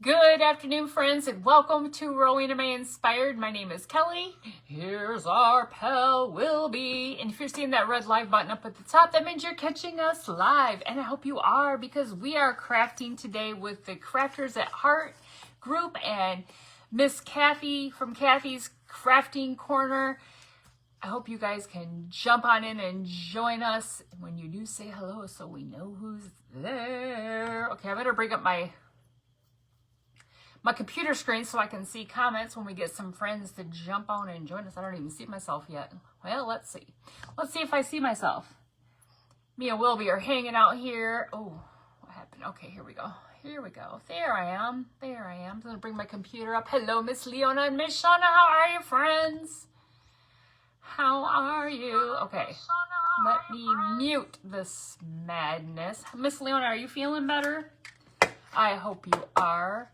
Good afternoon, friends, and welcome to Rowena May Inspired. My name is Kelly. Here's our pal, Wilby. And if you're seeing that red live button up at the top, that means you're catching us live. And I hope you are, because we are crafting today with the Crafters at Heart group and Miss Kathy from Kathy's Crafting Corner. I hope you guys can jump on in and join us. When you do, say hello so we know who's there. Okay, I better bring up my computer screen so I can see comments when we get some friends to jump on and join us. I don't even see myself yet. Well, let's see. Let's see if I see myself. Me and Wilby are hanging out here. Oh, what happened? Okay, here we go. Here we go. There I am. There I am. I'm going to bring my computer up. Hello, Miss Leona and Miss Shauna. How are you, friends? How are you? Okay, let me mute this madness. Miss Leona, are you feeling better? I hope you are.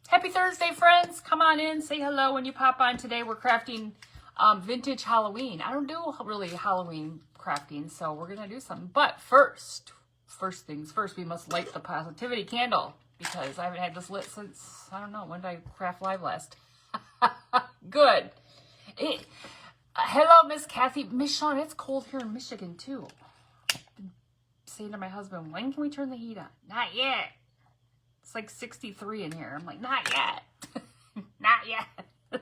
Happy Thursday, friends. Come on in, say hello when you pop on. Today we're crafting vintage Halloween. I don't do really Halloween crafting, so we're going to do something. But first things first, we must light the positivity candle, because I haven't had this lit since, I don't know, when did I craft live last? Good. Hello, Miss Kathy. Miss Shawn, it's cold here in Michigan, too. Saying to my husband, when can we turn the heat on? Not yet. It's like 63 in here. I'm like, not yet. Not yet.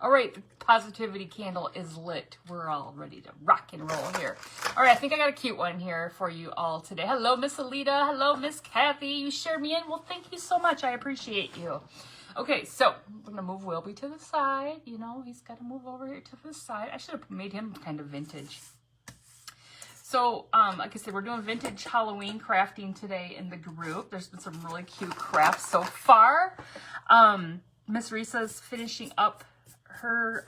All right, the positivity candle is lit. We're all ready to rock and roll here. All right, I think I got a cute one here for you all today. Hello, Miss Alita. Hello, Miss Kathy. You shared me in. Well, thank you so much. I appreciate you. Okay, so I'm going to move Wilby to the side. You know, he's got to move over here to the side. I should have made him kind of vintage. So, like I said, we're doing vintage Halloween crafting today in the group. There's been some really cute crafts so far. Miss Risa's finishing up her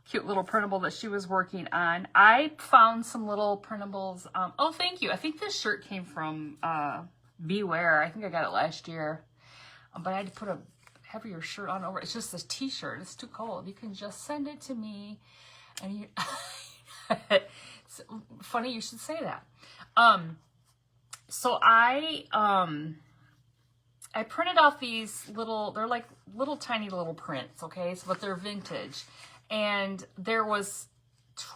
cute little printable that she was working on. I found some little printables. Oh, thank you. I think this shirt came from Beware. I think I got it last year. But I had to put a heavier shirt on over. It's just a t-shirt. It's too cold. You can just send it to me. And you... It's funny you should say that. So I printed off these little, they're like little tiny little prints, okay? So, but they're vintage. And there was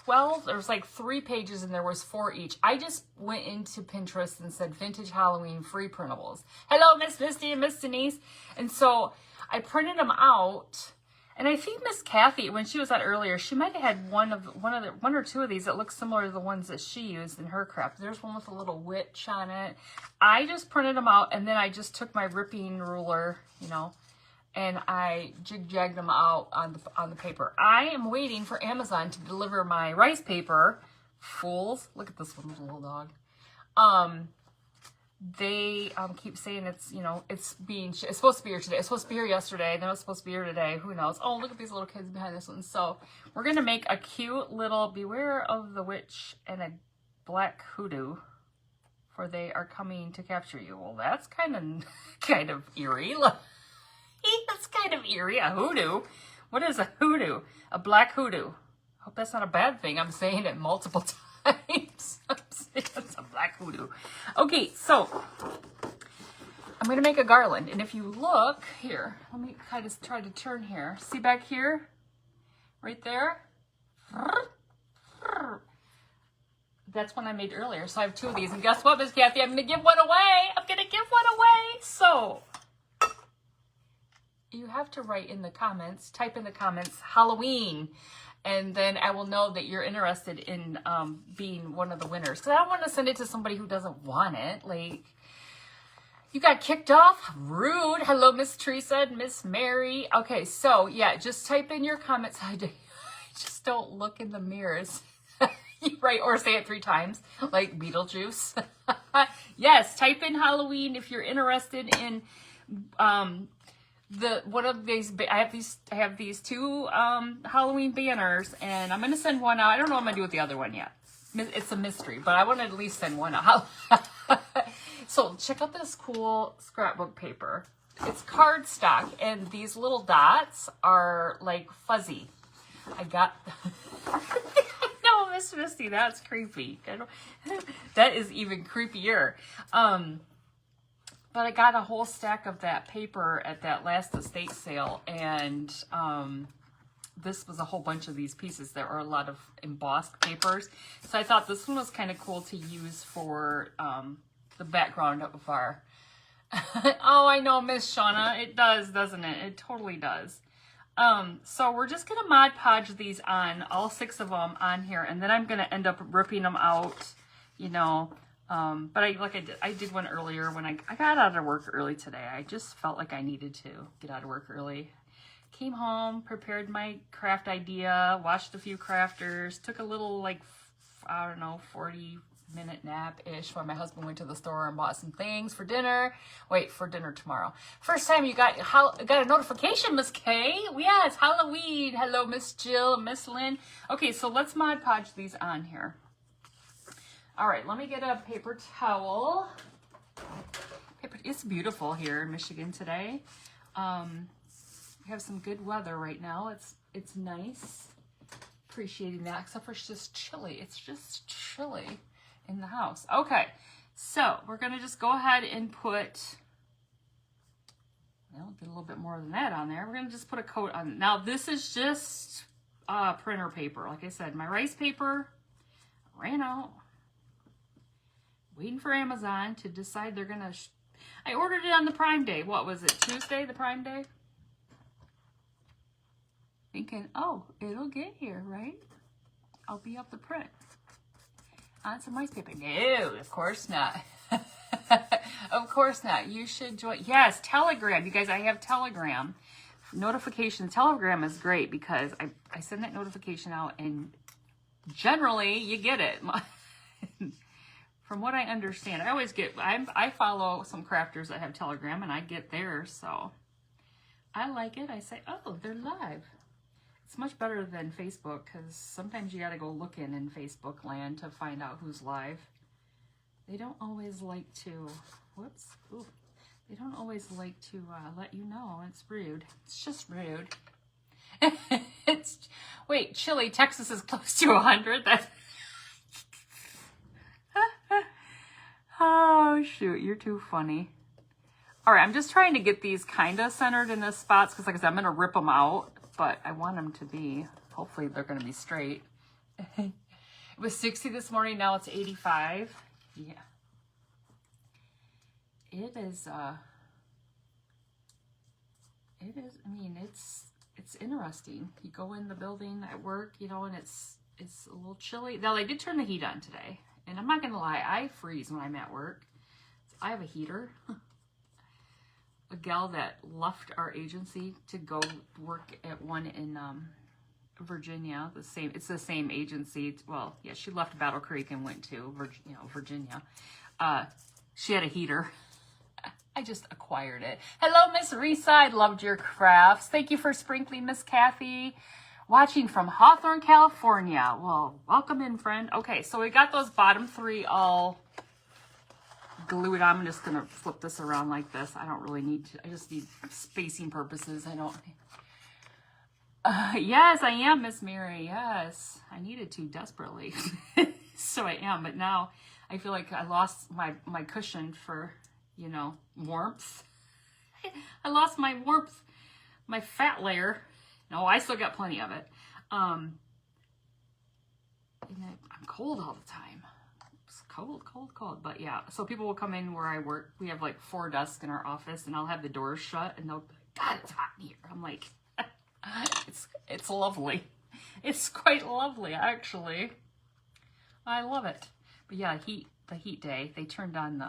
like 3 pages and there was 4 each. I just went into Pinterest and said vintage Halloween free printables. Hello, Miss Misty and Miss Denise. And so I printed them out. And I think Miss Kathy, when she was out earlier, she might have had one or two of these that look similar to the ones that she used in her craft. There's one with a little witch on it. I just printed them out, and then I just took my ripping ruler, you know, and I jig-jagged them out on the paper. I am waiting for Amazon to deliver my rice paper. Fools. Look at this one, little dog. They keep saying it's, you know, it's supposed to be here today. It's supposed to be here yesterday. Then it's supposed to be here today. Who knows? Oh, look at these little kids behind this one. So we're going to make a cute little Beware of the Witch and a Black Hoodoo, for they are coming to capture you. Well, that's kind of eerie. That's kind of eerie. A hoodoo? What is a hoodoo? A black hoodoo. Hope that's not a bad thing. I'm saying it multiple times. It's a black hoodoo. Okay, so I'm going to make a garland. And if you look here, let me kind of try to turn here. See back here? Right there? That's one I made earlier. So I have 2 of these. And guess what, Miss Kathy? I'm going to give one away. I'm going to give one away. So you have to write in the comments, type in the comments, Halloween. And then I will know that you're interested in being one of the winners. Because I don't want to send it to somebody who doesn't want it. Like, you got kicked off? Rude. Hello, Miss Teresa and Miss Mary. Okay, so, yeah, just type in your comments. I just don't look in the mirrors. Right, or say it 3 times, like Beetlejuice. Yes, type in Halloween if you're interested in... one of these, I have these 2 Halloween banners, and I'm gonna send one out. I don't know what I'm gonna do with the other one yet. It's a mystery, but I want to at least send one out. So check out this cool scrapbook paper. It's cardstock, and these little dots are like fuzzy. I got. No, Miss Misty, that's creepy. That is even creepier. But I got a whole stack of that paper at that last estate sale, and this was a whole bunch of these pieces. There are a lot of embossed papers. So I thought this one was kind of cool to use for the background of our... Oh, I know, Miss Shauna. It does, doesn't it? It totally does. So we're just going to Mod Podge these on, all 6 of them on here, and then I'm going to end up ripping them out, you know. But I did one earlier when I got out of work early today. I just felt like I needed to get out of work early. Came home, prepared my craft idea, watched a few crafters, took a little, like, I don't know, 40-minute nap-ish while my husband went to the store and bought some things for dinner. Wait, for dinner tomorrow. First time you got a notification, Miss Kay. Yeah, it's Halloween. Hello, Miss Jill, Miss Lynn. Okay, so let's Mod Podge these on here. All right, let me get a paper towel. It's beautiful here in Michigan today. We have some good weather right now. It's nice. Appreciating that, except for it's just chilly. It's just chilly in the house. Okay, so we're gonna just go ahead and put, well, get a little bit more than that on there. We're gonna just put a coat on. Now this is just printer paper. Like I said, my rice paper ran out. Waiting for Amazon to decide they're gonna, I ordered it on the Prime Day. What was it, Tuesday, the Prime Day? Thinking, oh, it'll get here, right? I'll be up the print on some rice paper. No, of course not. Of course not. You should join. Yes, Telegram. You guys, I have Telegram. Notification. Telegram is great because I send that notification out and generally you get it. From what I understand, I always get, I follow some crafters that have Telegram and I get theirs, so I like it. I say, oh, they're live. It's much better than Facebook because sometimes you got to go looking in Facebook land to find out who's live. They don't always like to, whoops, ooh, they don't always like to let you know. It's rude. It's just rude. Wait, chilly, Texas is close to 100. That's... Oh, shoot, you're too funny. All right, I'm just trying to get these kind of centered in the spots because, like I said, I'm going to rip them out, but I want them to be, hopefully they're going to be straight. It was 60 this morning, now it's 85. Yeah. It is, I mean, it's interesting. You go in the building at work, you know, and it's a little chilly. Now, I did turn the heat on today. And I'm not going to lie, I freeze when I'm at work. I have a heater. A gal that left our agency to go work at one in Virginia. It's the same agency. Well, yeah, she left Battle Creek and went to Virginia. She had a heater. I just acquired it. Hello, Miss Risa. I loved your crafts. Thank you for sprinkling, Miss Kathy. Watching from Hawthorne, California. Well, welcome in, friend. Okay, so we got those bottom 3 all glued on. I'm just going to flip this around like this. I don't really need to. I just need spacing purposes. I don't. Yes, I am, Miss Mary. Yes, I needed to desperately. So I am, but now I feel like I lost my cushion for, you know, warmth. I lost my warmth, my fat layer. No, I still got plenty of it. And I'm cold all the time. It's cold. But yeah, so people will come in where I work. We have like 4 desks in our office, and I'll have the doors shut, and they'll be like, God, it's hot in here. I'm like, it's lovely. It's quite lovely, actually. I love it. But yeah, the heat day, they turned on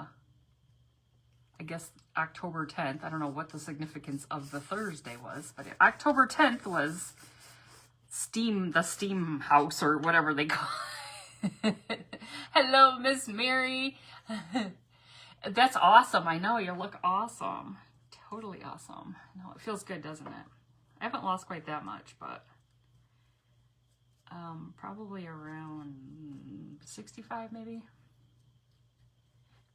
I guess October 10th. I don't know what the significance of the Thursday was, but October 10th was the steam house or whatever they call it. Hello, Miss Mary. That's awesome. I know, you look awesome. Totally awesome. No, it feels good, doesn't it? I haven't lost quite that much, but probably around 65 maybe.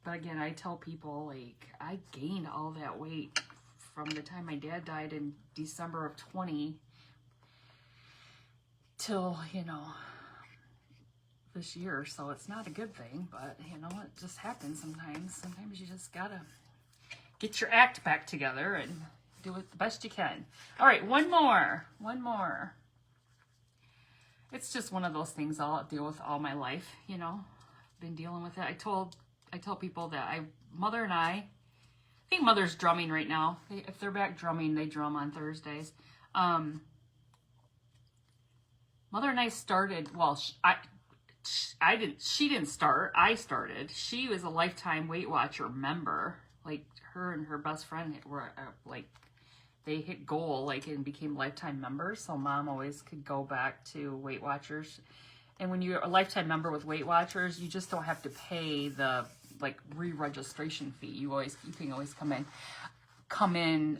But again, I tell people, like, I gained all that weight from the time my dad died in December of 20 till, you know, this year. So it's not a good thing, but, you know, it just happens sometimes. Sometimes you just gotta get your act back together and do it the best you can. All right, one more. It's just one of those things I'll deal with all my life, you know. I've been dealing with it. I tell people that Mother and I think Mother's drumming right now. If they're back drumming, they drum on Thursdays. Mother and I started, well, she didn't start, I started. She was a lifetime Weight Watcher member. Like, her and her best friend were like, they hit goal, like, and became lifetime members. So Mom always could go back to Weight Watchers. And when you're a lifetime member with Weight Watchers, you just don't have to pay the, like, re-registration fee. You can always come in,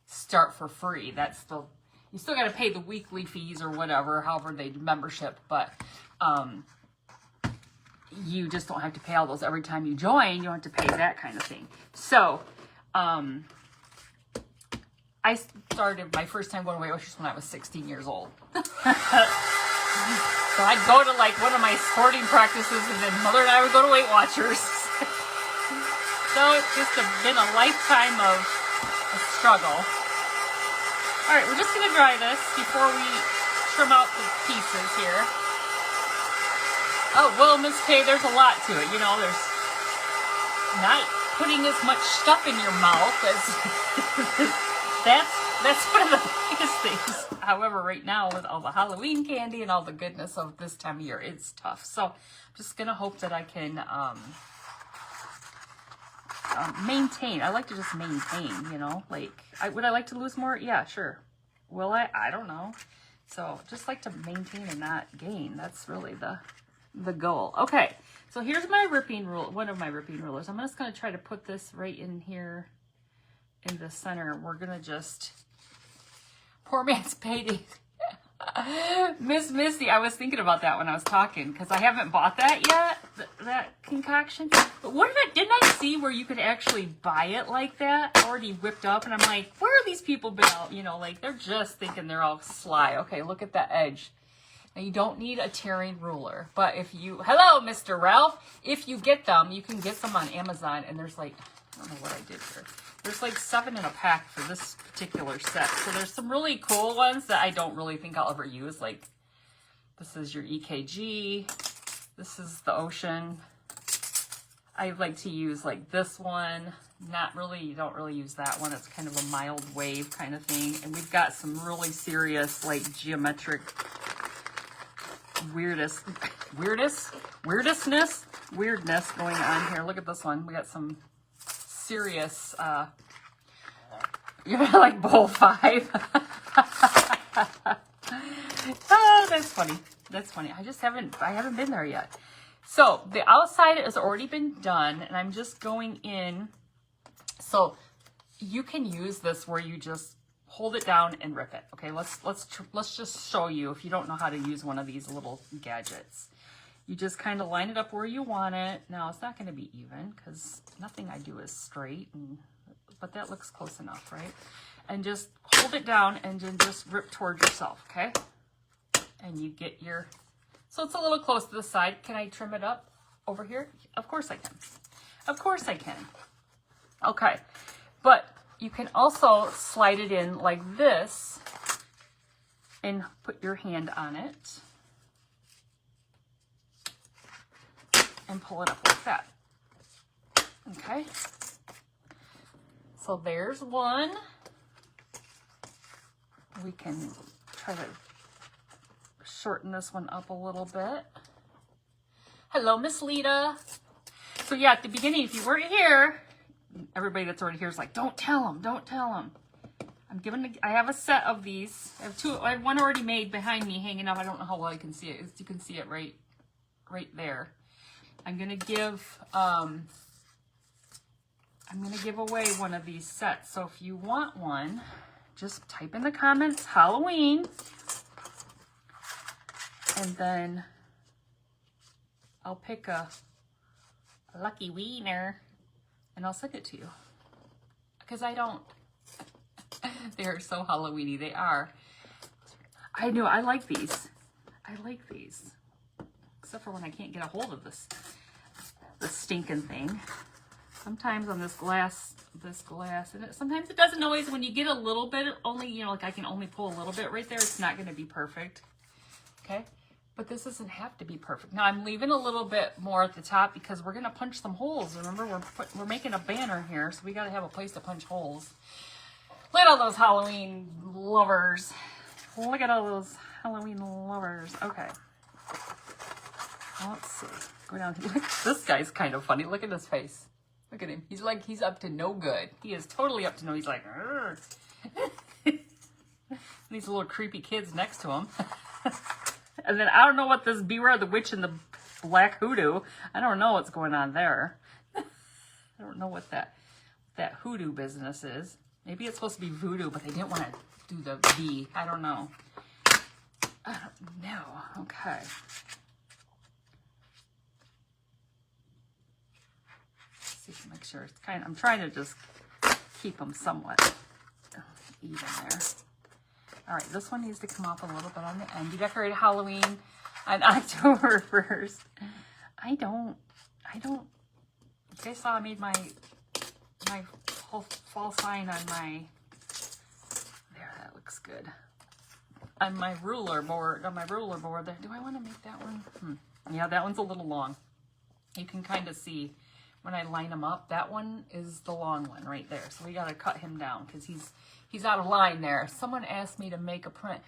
start for free. You still got to pay the weekly fees or whatever, however they do membership, but you just don't have to pay all those every time you join. You don't have to pay that kind of thing. So, I started my first time going to Weight Watchers when I was 16 years old. So I'd go to like one of my sporting practices, and then Mother and I would go to Weight Watchers. So it's just been a lifetime of a struggle. All right, we're just going to dry this before we trim out the pieces here. Oh, well, Miss Kay, there's a lot to it. You know, there's not putting as much stuff in your mouth as... That's one of the biggest things. However, right now with all the Halloween candy and all the goodness of this time of year, it's tough. So I'm just going to hope that I can maintain. I like to just maintain, you know, like, would I like to lose more? Yeah, sure. Will I? I don't know. So just like to maintain and not gain. That's really the goal. Okay. So here's my ripping rule, one of my ripping rulers. I'm just going to try to put this right in here in the center. We're going to just, poor man's payday. Miss Misty, I was thinking about that when I was talking, because I haven't bought that yet, that concoction. But didn't I see where you could actually buy it like that, already whipped up? And I'm like, where are these people been out? You know, like, they're just thinking they're all sly. Okay, look at that edge. Now, you don't need a tearing ruler, but hello, Mr. Ralph, if you get them, you can get them on Amazon, and there's like, I don't know what I did here. There's like 7 in a pack for this particular set. So there's some really cool ones that I don't really think I'll ever use. Like, this is your EKG. This is the Ocean. I like to use like this one. Not really, you don't really use that one. It's kind of a mild wave kind of thing. And we've got some really serious, like, geometric weirdness going on here. Look at this one. We got some serious, like bowl 5. Oh, that's funny. That's funny. I haven't been there yet. So the outside has already been done, and I'm just going in. So you can use this where you just hold it down and rip it. Okay, let's just show you if you don't know how to use one of these little gadgets. You just kind of line it up where you want it. Now, it's not going to be even because nothing I do is straight, but that looks close enough, right? And just hold it down and then just rip towards yourself, okay? And you get your... So it's a little close to the side. Can I trim it up over here? Of course I can. Of course I can. Okay. But you can also slide it in like this and put your hand on it. And pull it up like that. Okay. So there's one. We can try to shorten this one up a little bit. Hello, Miss Lita. So yeah, at the beginning, if you weren't here, everybody that's already here is like, don't tell them, don't tell them. I have a set of these. I have one already made behind me hanging up. I don't know how well you can see it. You can see it right there. I'm gonna give away one of these sets. So if you want one, just type in the comments Halloween, and then I'll pick a lucky wiener and I'll send it to you. Because I don't. They're so Halloween-y. They are. I know. I like these. I like these. Except for when I can't get a hold of this stinking thing. Sometimes on this glass, and sometimes it doesn't always, when you get a little bit, only, you know, like I can only pull a little bit right there, it's not going to be perfect. Okay. But this doesn't have to be perfect. Now I'm leaving a little bit more at the top because we're going to punch some holes. Remember, we're making a banner here, so we got to have a place to punch holes. Look at all those Halloween lovers. Look at all those Halloween lovers. Okay. Let's see. Go down here. This guy's kind of funny. Look at his face. Look at him. He's like, he's up to no good. He is totally up to no. He's like, these little creepy kids next to him. And then I don't know what this Beware the Witch and the Black Hoodoo. I don't know what's going on there. I don't know what that hoodoo business is. Maybe it's supposed to be voodoo, but they didn't want to do the V. I don't know. I don't know. Okay. Let's see, make sure it's kind of, I'm trying to just keep them somewhat even there. All right, this one needs to come up a little bit on the end. You decorated Halloween on October 1st. I don't, you guys saw I made my whole fall sign on my, there, that looks good. On my ruler board, there. Do I want to make that one? Yeah, that one's a little long. You can kind of see when I line them up, that one is the long one right there. So we got to cut him down because he's out of line there. Someone asked me to make a print.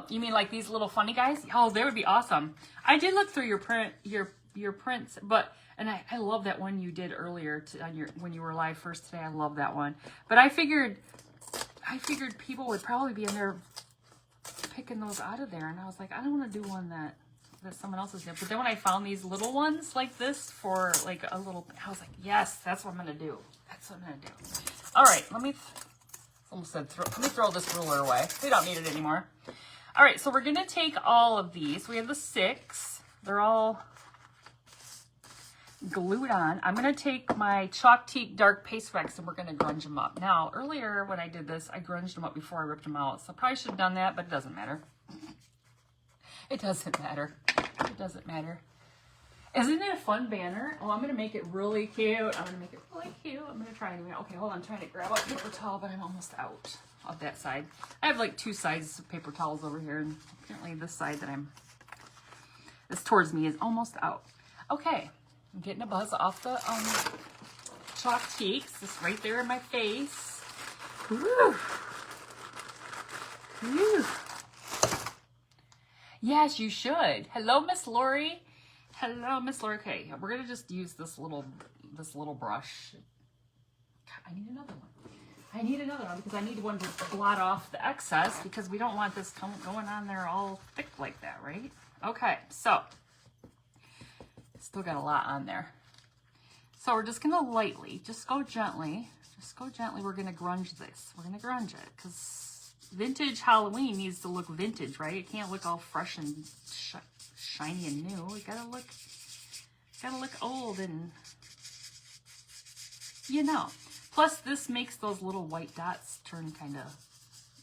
You mean like these little funny guys? Oh, they would be awesome. I did look through your prints, but and I love that one you did earlier when you were live first today. I love that one. But I figured people would probably be in there picking those out of there, and I was like, I don't want to do one that someone else is doing. But then when I found these little ones like this for like a little, I was like, yes, that's what I'm gonna do. That's what I'm gonna do. All right, let me throw this ruler away. We don't need it anymore. All right, so we're gonna take all of these. We have the 6. They're all glued on. I'm gonna take my Chalk Teak Dark Paste Wax and we're gonna grunge them up. Now, earlier when I did this, I grunged them up before I ripped them out. So I probably should have done that, but it doesn't matter. It doesn't matter. It doesn't matter. Isn't it a fun banner? Oh, I'm going to make it really cute. I'm going to try anyway. Okay, hold on. I'm trying to grab a paper towel, but I'm almost out of that side. I have like 2 sides of paper towels over here, and apparently this side that's towards me is almost out. Okay, I'm getting a buzz off the Chalk Teaks. It's right there in my face. Woo. Woo. Yes, you should. Hello, Miss Lori. Hello, Miss Lori. Okay, we're gonna just use this little brush. God, I need another one. Because I need one to blot off the excess because we don't want this going on there all thick like that, right? Okay, so still got a lot on there. So we're just gonna lightly, just go gently. We're gonna grunge this. We're gonna grunge it because vintage Halloween needs to look vintage, right? It can't look all fresh and shiny and new. It gotta look old and, you know. Plus, this makes those little white dots turn kind of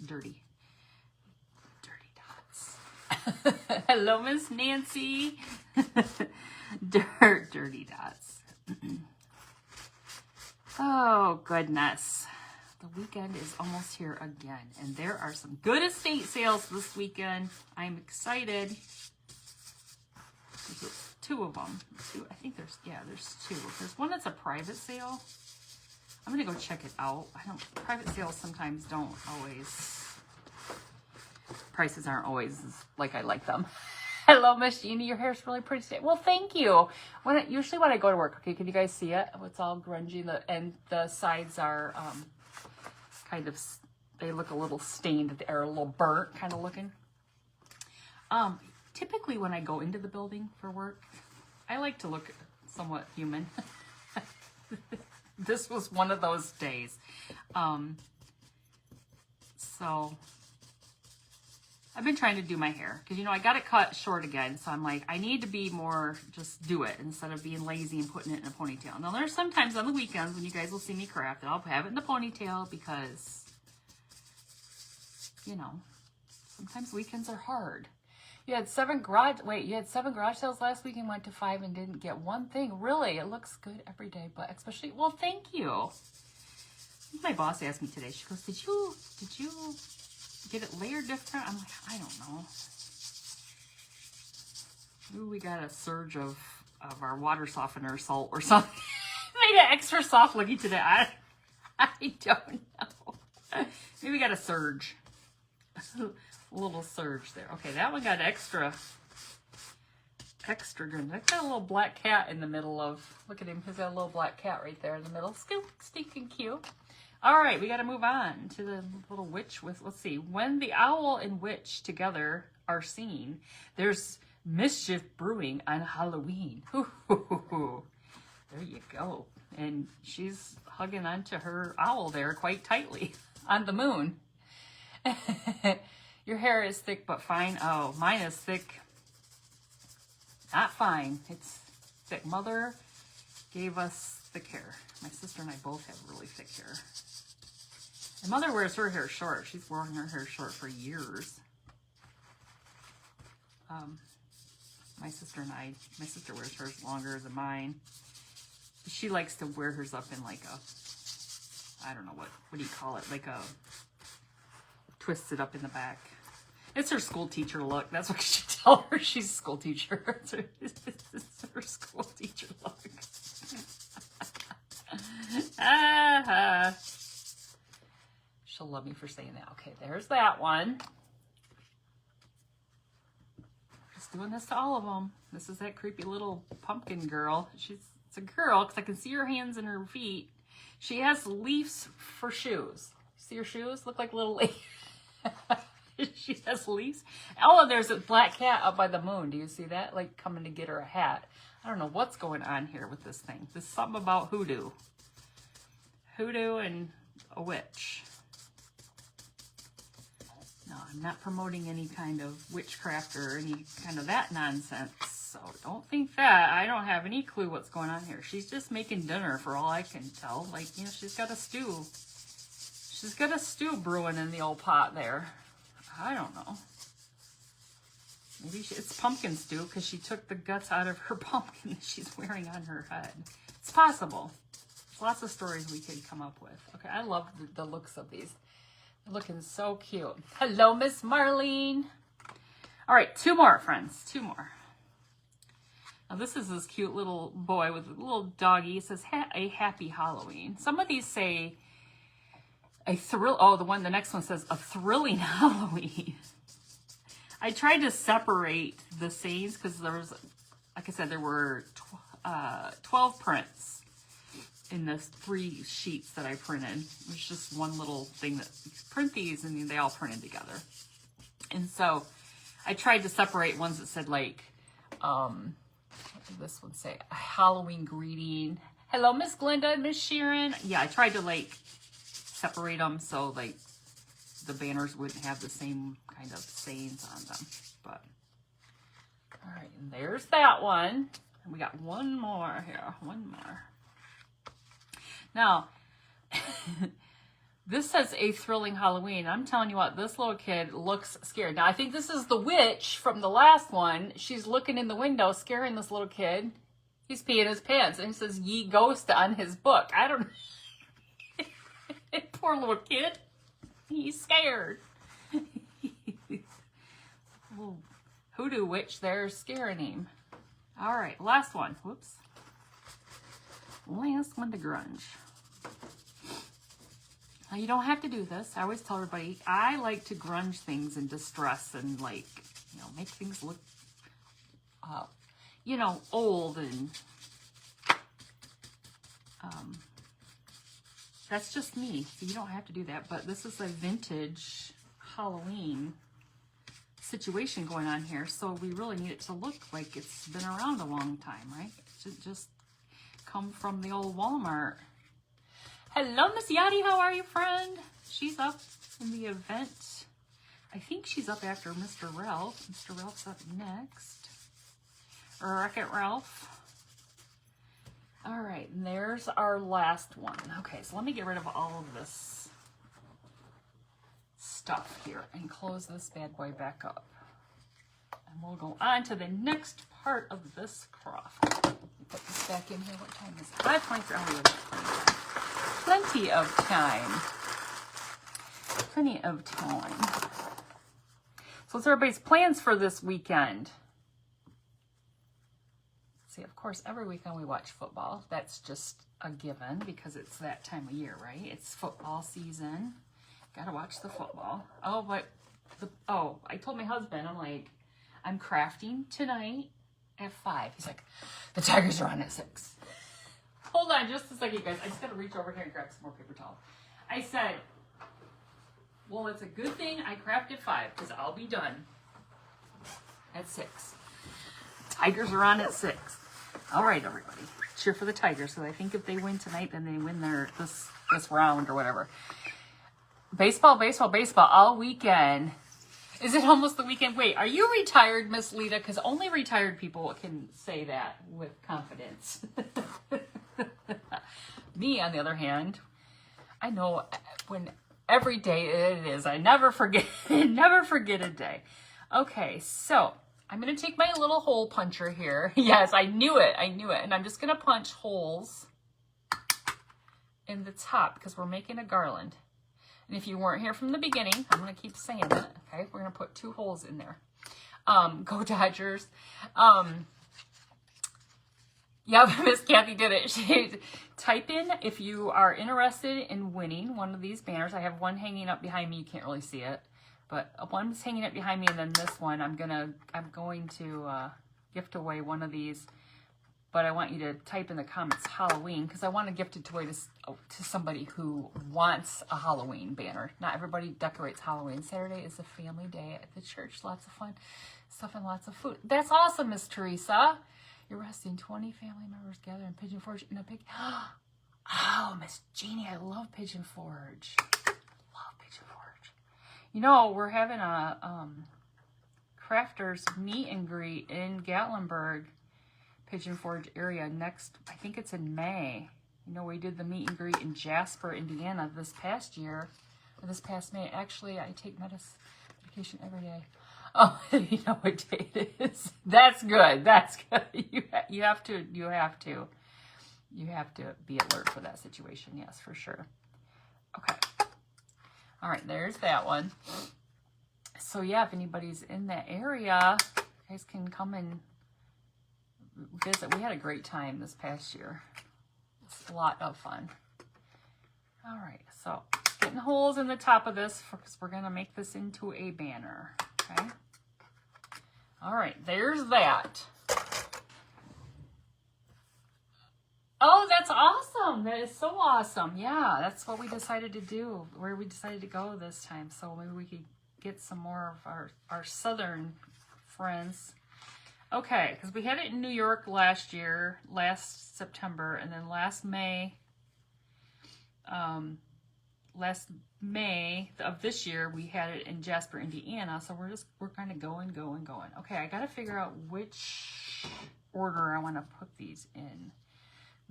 dirty. Dirty dots. Hello, Miss Nancy. Dirty dots. Oh, goodness. The weekend is almost here again, and there are some good estate sales this weekend. I'm excited. There's 2 of them. I think there's 2. There's one that's a private sale. I'm gonna go check it out. Private sales sometimes don't always, prices aren't always like I like them. Hello, Miss Jeannie, your hair's really pretty today. Well, thank you. Usually when I go to work, okay, can you guys see it? It's all grungy, and the sides are kind of, they look a little stained, or a little burnt kind of looking. Typically when I go into the building for work, I like to look somewhat human. This was one of those days. So I've been trying to do my hair because, I got it cut short again. So I'm like, I need to be more, just do it instead of being lazy and putting it in a ponytail. Now there's sometimes on the weekends when you guys will see me craft it, I'll have it in the ponytail because, sometimes weekends are hard. You had 7 garage sales last week and went to 5 and didn't get one thing. Really? It looks good every day, but especially, well, thank you. My boss asked me today, she goes, did you get it layered different? I'm like, I don't know. Ooh, we got a surge of our water softener salt or something. Made it extra soft looking today. I don't know. Maybe we got a surge. A little surge there. Okay, that one got extra good. That's got a little black cat in the middle of, look at him. He's got a little black cat right there in the middle. Stinking cute. All right, we got to move on to the little witch with, let's see. When the owl and witch together are seen, there's mischief brewing on Halloween. There you go. And she's hugging onto her owl there quite tightly on the moon. Your hair is thick but fine. Oh, mine is thick. Not fine. It's thick. Mother gave us thick hair. My sister and I both have really thick hair. And Mother wears her hair short. She's worn her hair short for years. My sister wears hers longer than mine. She likes to wear hers up in like a, I don't know, what do you call it? Like a, twisted up in the back. It's her school teacher look. That's what you should tell her. She's a school teacher. It's her school teacher look. She'll love me for saying that. Okay, there's that one. Just doing this to all of them. This is that creepy little pumpkin girl. It's a girl because I can see her hands and her feet. She has leaves for shoes. See her shoes? Look like little leaves. She has leaves. Oh, there's a black cat up by the moon. Do you see that? Like coming to get her a hat. I don't know what's going on here with this thing. There's something about hoodoo. Hoodoo and a witch. No, I'm not promoting any kind of witchcraft or any kind of that nonsense. So don't think that. I don't have any clue what's going on here. She's just making dinner for all I can tell. Like, you know, she's got a stew. She's got a stew brewing in the old pot there. I don't know. Maybe it's pumpkin stew because she took the guts out of her pumpkin that she's wearing on her head. It's possible. There's lots of stories we could come up with. Okay, I love the looks of these. They're looking so cute. Hello, Miss Marlene. All right, 2 more, friends. 2 more. Now, this is this cute little boy with a little doggy. It says, a happy Halloween. Some of these say the next one says a thrilling Halloween. I tried to separate the sayings because there was, like I said, there were 12 prints in the 3 sheets that I printed. It was just one little thing that you print these and they all printed together. And so I tried to separate ones that said like, what did this one say? A Halloween greeting. Hello, Miss Glenda and Miss Sharon. Yeah, I tried to like separate them so like the banners wouldn't have the same kind of sayings on them. But all right, and there's that one. And we got one more here. One more. Now, this says a thrilling Halloween. I'm telling you what, this little kid looks scared. Now, I think this is the witch from the last one. She's looking in the window, scaring this little kid. He's peeing his pants, and he says, "Ye ghost" on his book. I don't know. Poor little kid. He's scared. Little hoodoo witch there scaring him. All right, last one. Whoops. Last one to grunge. Now, you don't have to do this. I always tell everybody, I like to grunge things in distress and like, you know, make things look, you know, old and, that's just me. So you don't have to do that. But this is a vintage Halloween situation going on here. So we really need it to look like it's been around a long time, right? It should just come from the old Walmart. Hello, Miss Yadi. How are you, friend? She's up in the event. I think she's up after Mr. Ralph. Mr. Ralph's up next. Wreck-It Ralph. All right, and there's our last one. Okay, so let me get rid of all of this stuff here and close this bad boy back up. And we'll go on to the next part of this craft. Put this back in here. What time is it? 5:23. Oh, we have plenty of time. Plenty of time. So what's everybody's plans for this weekend? See, of course, every weekend we watch football. That's just a given because it's that time of year, right? It's football season. Gotta watch the football. Oh, but I told my husband, I'm like, I'm crafting tonight at 5. He's like, the Tigers are on at 6. Hold on just a second, you guys. I just gotta reach over here and grab some more paper towel. I said, well, it's a good thing I crafted 5 because I'll be done at 6. Tigers are on at 6. All right, everybody. Cheer for the Tigers. So I think if they win tonight, then they win this round or whatever. Baseball all weekend. Is it almost the weekend? Wait, are you retired, Miss Lita? Because only retired people can say that with confidence. Me, on the other hand, I know when every day it is. I never forget a day. Okay, so I'm going to take my little hole puncher here. Yes, I knew it. And I'm just going to punch holes in the top because we're making a garland. And if you weren't here from the beginning, I'm going to keep saying it. Okay, we're going to put 2 holes in there. Go Dodgers. Yeah, Miss Kathy did it. She type in if you are interested in winning one of these banners. I have one hanging up behind me. You can't really see it, but one's hanging up behind me, and then this one I'm going to gift away one of these. But I want you to type in the comments Halloween because I want to gift it away to somebody who wants a Halloween banner. Not everybody decorates Halloween. Saturday is a family day at the church. Lots of fun stuff and lots of food. That's awesome, Miss Teresa. You're resting 20 family members gather in Pigeon Forge in a big... Oh, Miss Jeannie, I love Pigeon Forge. Love Pigeon Forge. You know, we're having a crafters meet and greet in Gatlinburg, Pigeon Forge area next, I think it's in May. You know, we did the meet and greet in Jasper, Indiana this past year, or this past May. Actually, I take medication every day. Oh, you know what day it is. That's good. That's good. You have to be alert for that situation. Yes, for sure. Okay. All right, there's that one. So yeah, if anybody's in that area, you guys can come and visit. We had a great time this past year. It's a lot of fun. All right, so getting holes in the top of this because we're going to make this into a banner. Okay. All right, there's that. Oh, that's awesome. That is so awesome. Yeah, that's what we decided to do, where we decided to go this time. So maybe we could get some more of our southern friends. Okay, because we had it in New York last September, and then last May of this year, we had it in Jasper, Indiana. So we're kind of going. Okay, I got to figure out which order I want to put these in.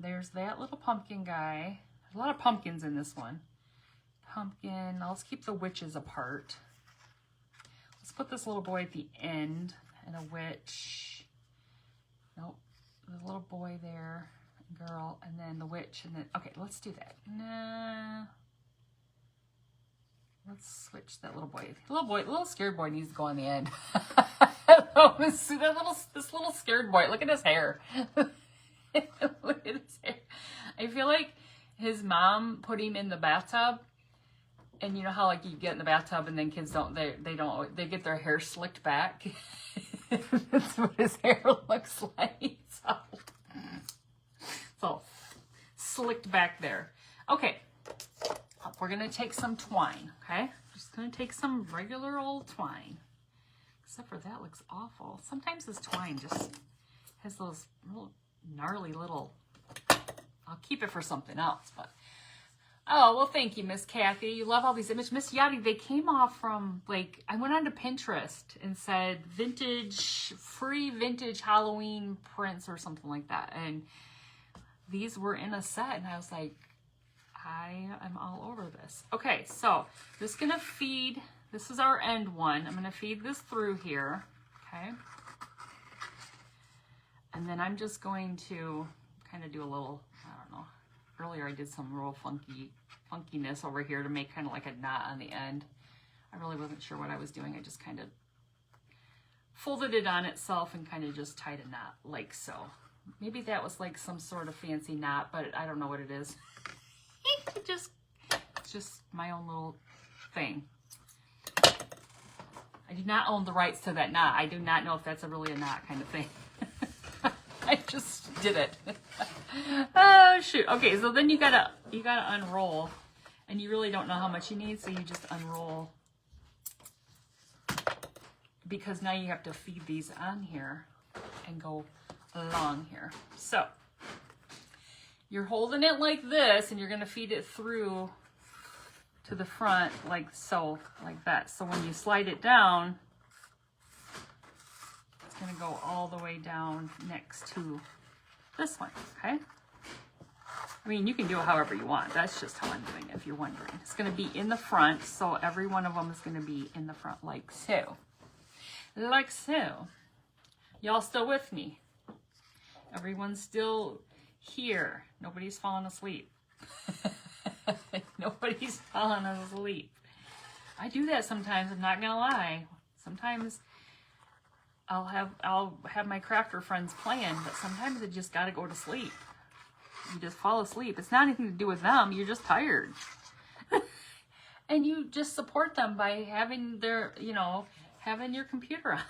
There's that little pumpkin guy. There's a lot of pumpkins in this one. Pumpkin. Now let's keep the witches apart. Let's put this little boy at the end and a witch. Nope. The little boy there, girl, and then the witch, and then okay, let's do that. Nah. Let's switch that little boy. Little scared boy needs to go on the end. See this little scared boy. Look at his hair. Look at his hair. I feel like his mom put him in the bathtub, and you know how like you get in the bathtub and then kids they get their hair slicked back. That's what his hair looks like. So slicked back there. Okay. We're going to take some twine, okay? Just going to take some regular old twine. Except for that looks awful. Sometimes this twine just has those little gnarly little... I'll keep it for something else, but... Oh, well, thank you, Miss Kathy. You love all these images. Miss Yadi, they came off from, like... I went onto Pinterest and said free vintage Halloween prints or something like that. And these were in a set, and I was like... I am all over this. Okay, so just gonna feed, this is our end one. I'm gonna feed this through here, Okay. And then I'm just going to kind of do a little, I don't know, earlier I did some real funkiness over here to make kind of like a knot on the end. I really wasn't sure what I was doing. I just kind of folded it on itself and kind of just tied a knot like so. Maybe that was like some sort of fancy knot, but I don't know what it is. It's just my own little thing. I do not own the rights to that knot. I do not know if that's really a knot kind of thing. I just did it. Oh shoot. Okay, so then you gotta unroll, and you really don't know how much you need, so you just unroll, because now you have to feed these on here and go along here. So you're holding it like this, and you're gonna feed it through to the front like so, like that. So when you slide it down, it's gonna go all the way down next to this one, okay? I mean, you can do it however you want. That's just how I'm doing it, if you're wondering. It's gonna be in the front, so every one of them is gonna be in the front like so. Like so. Y'all still with me? Everyone's still here. Nobody's falling asleep. Nobody's falling asleep. I do that sometimes, I'm not gonna lie. Sometimes I'll have my crafter friends playing, but sometimes I just gotta go to sleep. You just fall asleep. It's not anything to do with them, you're just tired. And you just support them by having their, having your computer on.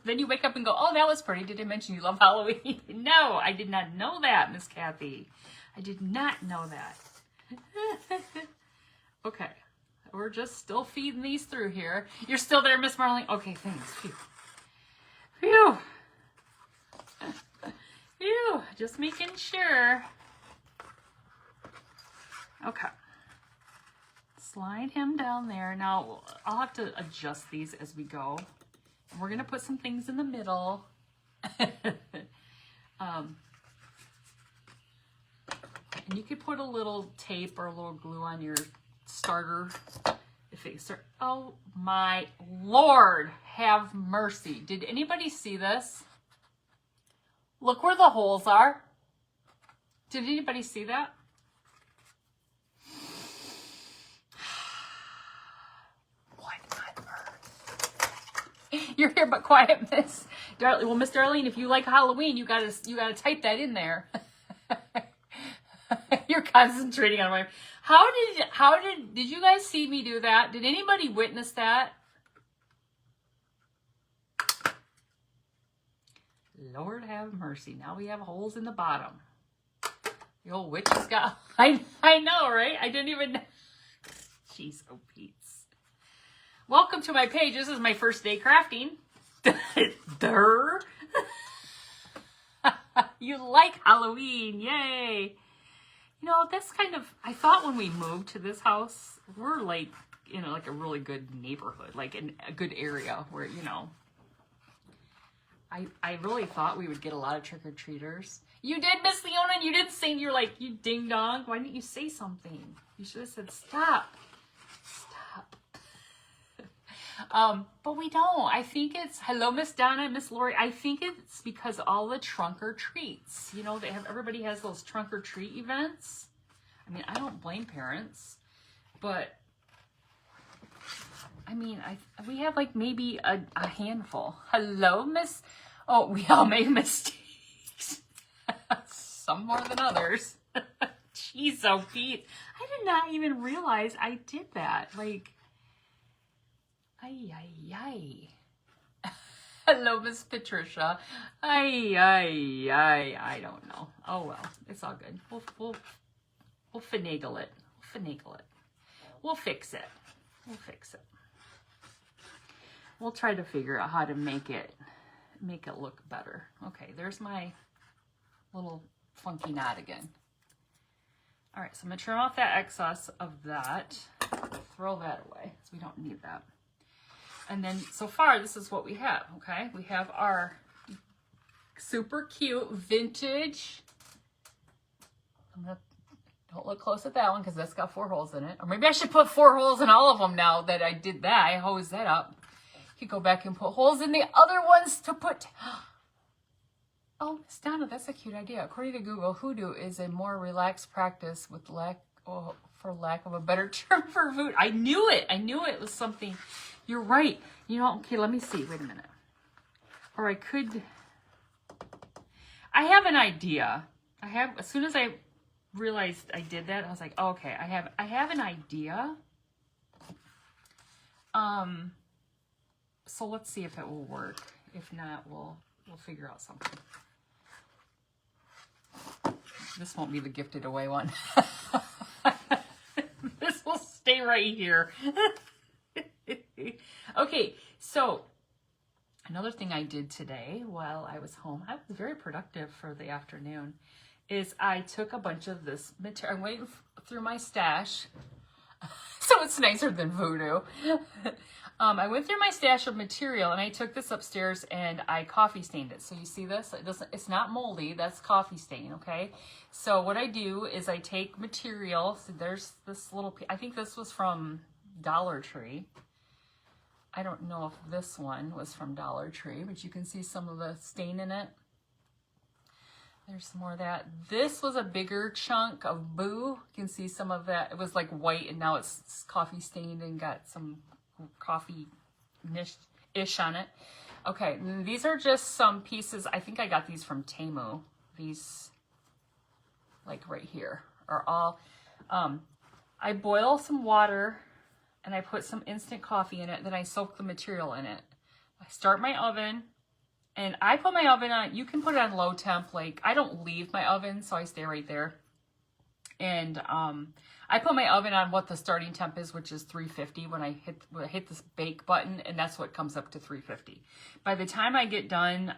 Then you wake up and go, oh, that was pretty. Did I mention you love Halloween? No, I did not know that, Miss Kathy. I did not know that. Okay, we're just still feeding these through here. You're still there, Miss Marlene? Okay, thanks. Phew. Phew. Phew. Just making sure. Okay. Slide him down there. Now, I'll have to adjust these as we go. We're going to put some things in the middle. And you could put a little tape or a little glue on your starter. If it start, oh my Lord, have mercy. Did anybody see this? Look where the holes are. Did anybody see that? What on earth? You're here but quiet, Miss Darlene. Well, Miss Darlene, if you like Halloween, you gotta type that in there. You're concentrating on my. How did you guys see me do that? Did anybody witness that? Lord have mercy. Now we have holes in the bottom. The old witch has got. I know, right? I didn't even. Jeez, oh Pete's. Welcome to my page. This is my first day crafting. Durr. You like Halloween? Yay! That's kind of, I thought when we moved to this house, we're like, like a really good neighborhood, like in a good area where, I really thought we would get a lot of trick-or-treaters. You did, Miss Leona, and you didn't say, you're like, you ding-dong. Why didn't you say something? You should have said, stop. Stop. But we don't. I think it's, hello, Miss Donna, Miss Lori. I think it's because all the trunk-or-treats, everybody has those trunk-or-treat events. I mean, I don't blame parents, but I mean, we have like maybe a handful. Hello, Miss. Oh, we all make mistakes. Some more than others. Jeez, oh Pete. I did not even realize I did that. Like, ay. Hello, Miss Patricia. I don't know. Oh well, it's all good. We'll finagle it. We'll fix it. We'll try to figure out how to make it look better. Okay, there's my little funky knot again. All right, so I'm gonna trim off that excess of that. Throw that away, because we don't need that. And then, so far, this is what we have, okay? We have our super cute vintage. Don't look close at that one, because that's got 4 holes in it. Or maybe I should put 4 holes in all of them now that I did that. I hosed that up. You go back and put holes in the other ones to put... Oh, Miss Donna, that's a cute idea. According to Google, hoodoo is a more relaxed practice with for lack of a better term for voodoo. I knew it. I knew it was something. You're right. You know, okay, let me see. Wait a minute. Or I could... I have an idea. As soon as I realized I did that, I was like, oh, okay, I have an idea. So let's see if it will work. If not, we'll figure out something. This won't be the gifted away one. This will stay right here. Okay, so another thing I did today while I was home, I was very productive for the afternoon, is I took a bunch of this material. I went through my stash, so it's nicer than voodoo. I went through my stash of material and I took this upstairs and I coffee stained it. So you see this? It's not moldy. That's coffee stain, okay? So what I do is I take material. So there's this little, I think this was from Dollar Tree. I don't know if this one was from Dollar Tree, but you can see some of the stain in it. There's some more of that. This was a bigger chunk of Boo. You can see some of that. It was like white and now it's coffee stained and got some coffee-ish on it. Okay, these are just some pieces. I think I got these from Temu. These, like right here, are all... I boil some water and I put some instant coffee in it. Then I soak the material in it. I start my oven. And I put my oven on, you can put it on low temp, like I don't leave my oven, so I stay right there. And I put my oven on what the starting temp is, which is 350 when I hit this bake button, and that's what comes up to 350. By the time I get done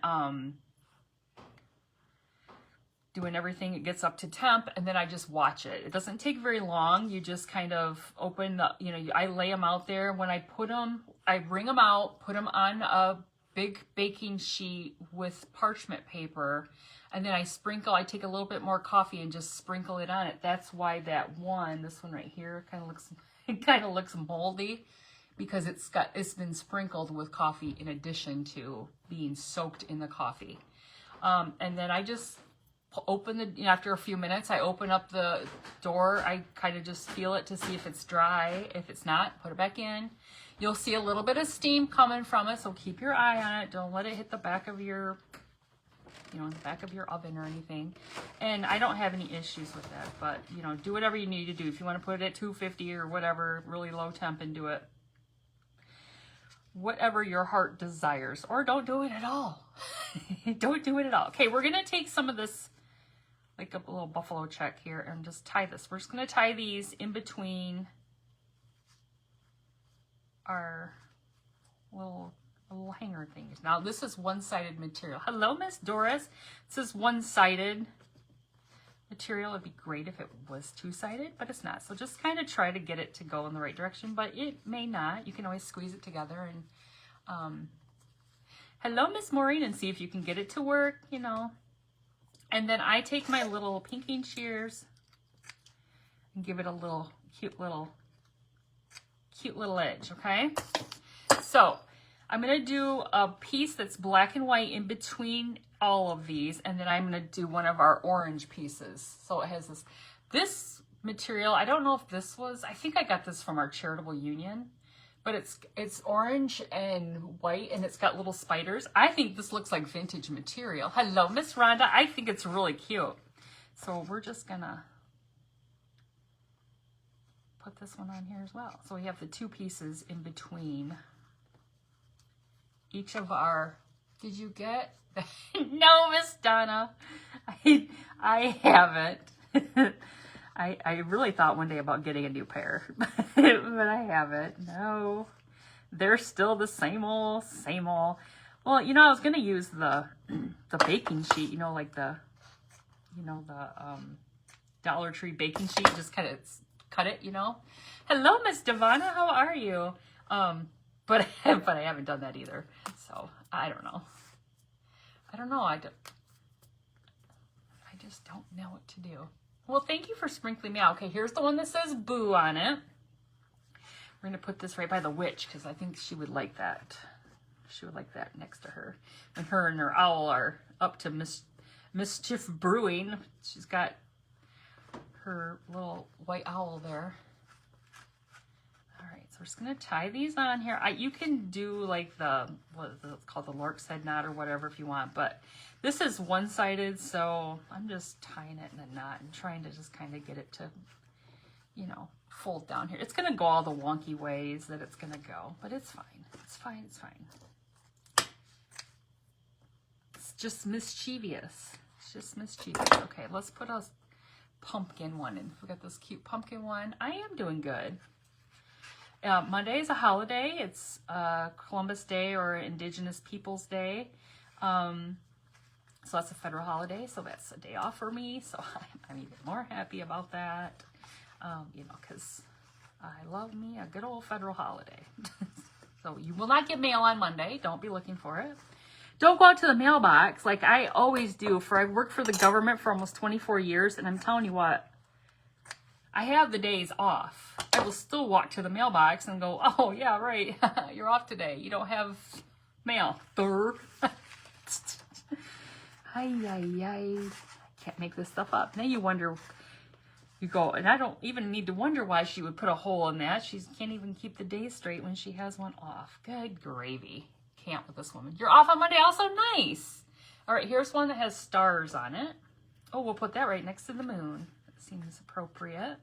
doing everything, it gets up to temp, and then I just watch it. It doesn't take very long. You just kind of open the, I lay them out there. When I put them, I bring them out, put them on a big baking sheet with parchment paper, and then I take a little bit more coffee and just sprinkle it on it. That's why this one right here kind of looks moldy, because it's been sprinkled with coffee in addition to being soaked in the coffee. And then I just open after a few minutes, I open up the door. I kind of just feel it to see if it's dry. If it's not, put it back in. You'll see a little bit of steam coming from it, so keep your eye on it. Don't let it hit the back of your, the back of your oven or anything. And I don't have any issues with that, but, do whatever you need to do. If you want to put it at 250 or whatever, really low temp, and do it. Whatever your heart desires. Or don't do it at all. Don't do it at all. Okay, we're going to take some of this, like a little buffalo check here, and just tie this. We're just going to tie these in between our little hanger things. Now this is one-sided material. Hello, Miss Doris. This is one-sided material. It'd be great if it was two-sided, but it's not. So just kind of try to get it to go in the right direction, but it may not. You can always squeeze it together. And hello, Miss Maureen, and see if you can get it to work, And then I take my little pinking shears and give it a little cute little edge, okay? So I'm going to do a piece that's black and white in between all of these, and then I'm going to do one of our orange pieces. So it has this material. I don't know if this was, I think I got this from our charitable union, but it's orange and white, and it's got little spiders. I think this looks like vintage material. Hello, Miss Rhonda. I think it's really cute. So we're just going to put this one on here as well. So we have the two pieces in between each of our, did you get? No, Miss Donna, I haven't. I really thought one day about getting a new pair, but I haven't. No, they're still the same old. Well, I was going to use the baking sheet, like the Dollar Tree baking sheet, just kind of cut it, Hello, Miss Devonna, how are you? But I haven't done that either, so I don't know. I just don't know what to do. Well, thank you for sprinkling me out. Okay, here's the one that says Boo on it. We're going to put this right by the witch, because I think she would like that. She would like that next to her. And her and her owl are up to mischief brewing. She's got her little white owl there. All right, so we're just gonna tie these on here. You can do like it's called the lark's head knot or whatever if you want, but this is one-sided, so I'm just tying it in a knot and trying to just kind of get it to, you know, fold down here. It's gonna go all the wonky ways that it's gonna go, but it's fine. It's fine, it's fine. It's just mischievous. It's just mischievous. Okay, let's put a pumpkin one in. We got this cute pumpkin one. I am doing good. Monday is a holiday. It's Columbus Day or Indigenous Peoples Day. So that's a federal holiday. So that's a day off for me. So I'm even more happy about that. You know, because I love me a good old federal holiday. So you will not get mail on Monday. Don't be looking for it. Don't go out to the mailbox like I always do. I've worked for the government for almost 24 years, and I'm telling you what, I have the days off. I will still walk to the mailbox and go, oh, yeah, right, you're off today. You don't have mail. I can't make this stuff up. Now you wonder, you go, and I don't even need to wonder why she would put a hole in that. She can't even keep the day straight when she has one off. Good gravy. Can't with this woman. You're off on Monday, also nice. All right, here's one that has stars on it. Oh, we'll put that right next to the moon. That seems appropriate.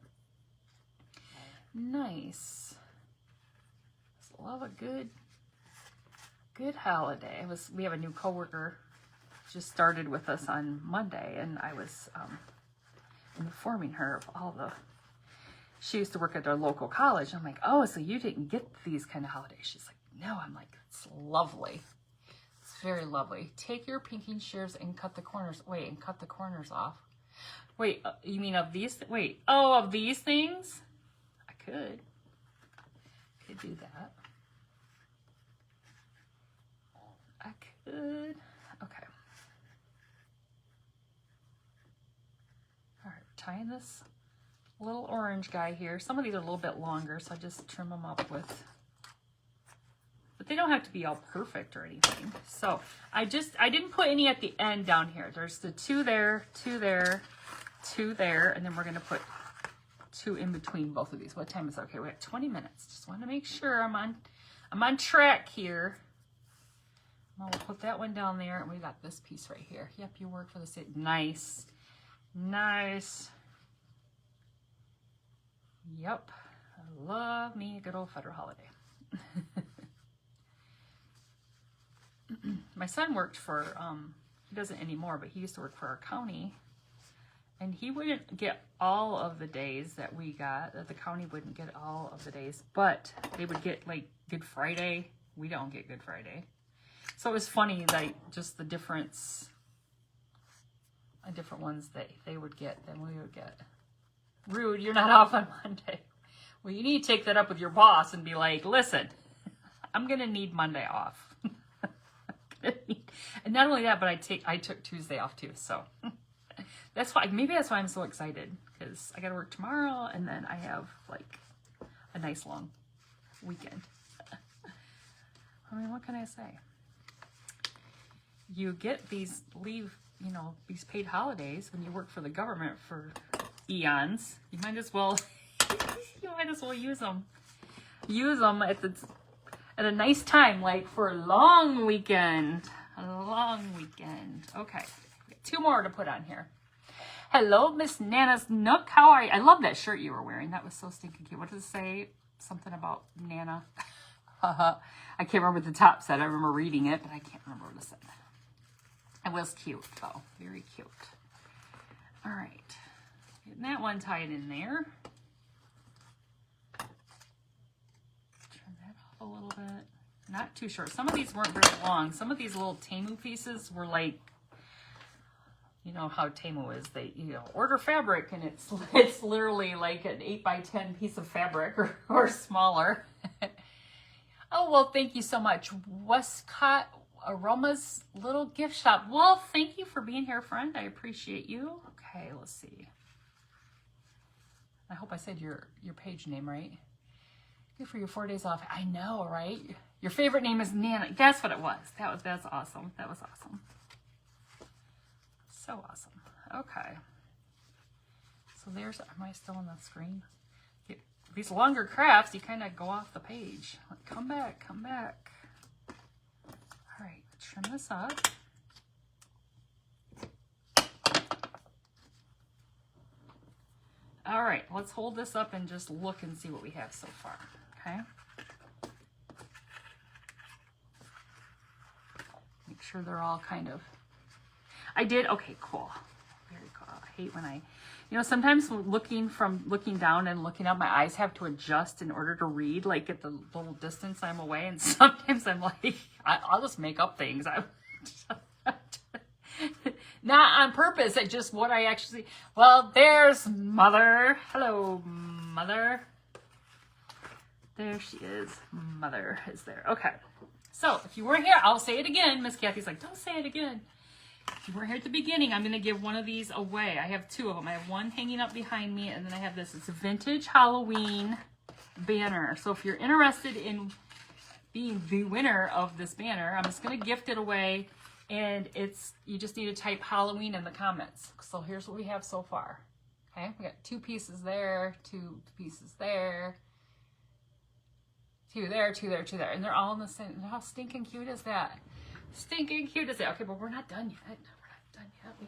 Nice. Just love a good holiday. We have a new coworker just started with us on Monday, and I was informing her of all she used to work at our local college. I'm like, oh, so you didn't get these kind of holidays? She's like, no. I'm like, it's lovely. It's very lovely. Take your pinking shears and cut the corners. Wait, and cut the corners off. Wait, you mean of these? Wait, oh, of these things? I could do that. I could. Okay. All right, tying this little orange guy here. Some of these are a little bit longer, so I just trim them up with, but they don't have to be all perfect or anything. So I didn't put any at the end down here. There's the two there, two there, two there, and then we're gonna put two in between both of these. What time is it? Okay, we have 20 minutes. Just want to make sure I'm on track here. I'll put that one down there, and we got this piece right here. Yep, you work for the city. Nice. Nice. Yep. I love me a good old federal holiday. My son worked for, he doesn't anymore, but he used to work for our county, and he wouldn't get all of the days that we got, that the county wouldn't get all of the days, but they would get like Good Friday. We don't get Good Friday. So it was funny, like just the difference, different ones that they would get than we would get. Rude, you're not off on Monday. Well, you need to take that up with your boss and be like, listen, I'm going to need Monday off. And not only that, but I took Tuesday off too. So that's why, maybe that's why I'm so excited, because I got to work tomorrow and then I have like a nice long weekend. I mean, what can I say? You get these these paid holidays when you work for the government for eons. You might as well use them. Use them at a nice time, like for a long weekend. A long weekend. Okay, two more to put on here. Hello, Miss Nana's Nook. How are you? I love that shirt you were wearing. That was so stinking cute. What does it say? Something about Nana. I can't remember what the top said. I remember reading it, but I can't remember what it said. It was cute, though. Very cute. All right. Getting that one tied in there. Turn that off a little bit. Not too short. Some of these weren't very long. Some of these little Temu pieces were like, you know how Temu is. They, order fabric, and it's literally like an 8x10 piece of fabric or smaller. Oh, well, thank you so much. Westcott Aroma's little gift shop. Well, thank you for being here, friend. I appreciate you. Okay, let's see. I hope I said your page name right. Good for you, 4 days off. I know, right? Your favorite name is Nana. That's what it was. That's awesome. That was awesome. So awesome. Okay. So there's, am I still on the screen? These longer crafts, you kind of go off the page. Like, come back, come back. All right, trim this up. All right, let's hold this up and just look and see what we have so far, okay? Make sure they're all kind of, okay, cool. Very cool. I hate when sometimes looking down and looking up, my eyes have to adjust in order to read, like at the little distance I'm away. And sometimes I'm like, I'll just make up things. Not on purpose. It's just what I actually, well, there's Mother. Hello, Mother. There she is. Mother is there. Okay. So if you weren't here, I'll say it again. Miss Kathy's like, don't say it again. If you weren't here at the beginning, I'm going to give one of these away. I have two of them. I have one hanging up behind me, and then I have this. It's a vintage Halloween banner. So if you're interested in being the winner of this banner, I'm just going to gift it away. And you just need to type Halloween in the comments. So here's what we have so far. Okay, we got 2 pieces there, 2 pieces there, 2 there, 2 there, 2 there. And they're all in the same. How stinking cute is that? Stinking cute is that? Okay, but we're not done yet. We're not done yet. We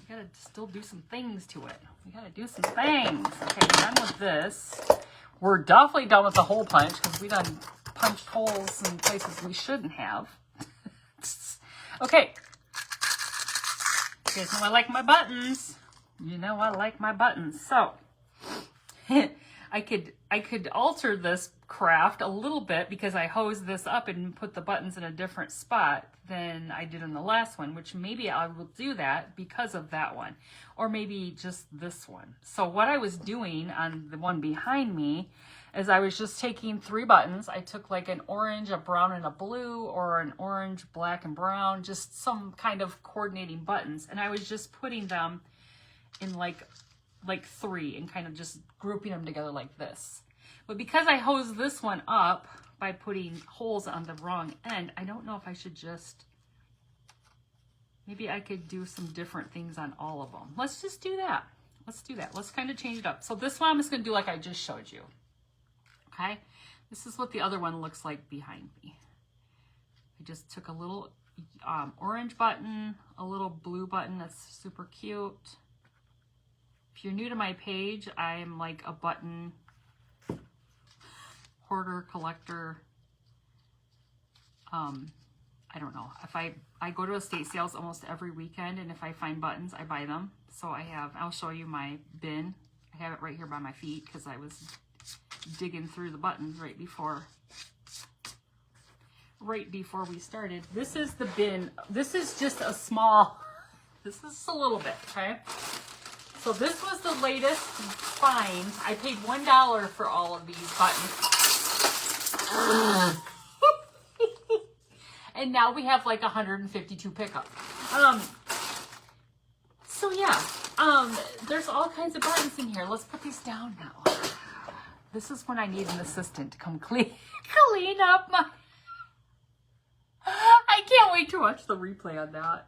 gotta still do some things to it. We gotta do some things. Okay, we're done with this. We're definitely done with the hole punch because we done punched holes in places we shouldn't have. Okay. You guys know I like my buttons. You know I like my buttons. So I could alter this craft a little bit because I hosed this up and put the buttons in a different spot than I did in the last one, which maybe I will do that because of that one, or maybe just this one. So what I was doing on the one behind me is I was just taking 3 buttons. I took like an orange, a brown, and a blue, or an orange, black, and brown, just some kind of coordinating buttons. And I was just putting them in like 3 and kind of just grouping them together like this. But because I hosed this one up by putting holes on the wrong end, I don't know if I should just, maybe I could do some different things on all of them. Let's just do that. Let's do that. Let's kind of change it up. So this one I'm just going to do like I just showed you. Okay, this is what the other one looks like behind me. I just took a little orange button, a little blue button that's super cute. If you're new to my page, I'm like a button hoarder, collector. I don't know. If I go to estate sales almost every weekend, and if I find buttons, I buy them. So I'll show you my bin. I have it right here by my feet because I was digging through the buttons right before we started. This is the bin. This is just a small, this is a little bit, okay? So this was the latest find. I paid $1 for all of these buttons. And now we have like 152 pickups. So yeah, there's all kinds of buttons in here. Let's put these down now. This is when I need an assistant to come clean up my... I can't wait to watch the replay on that.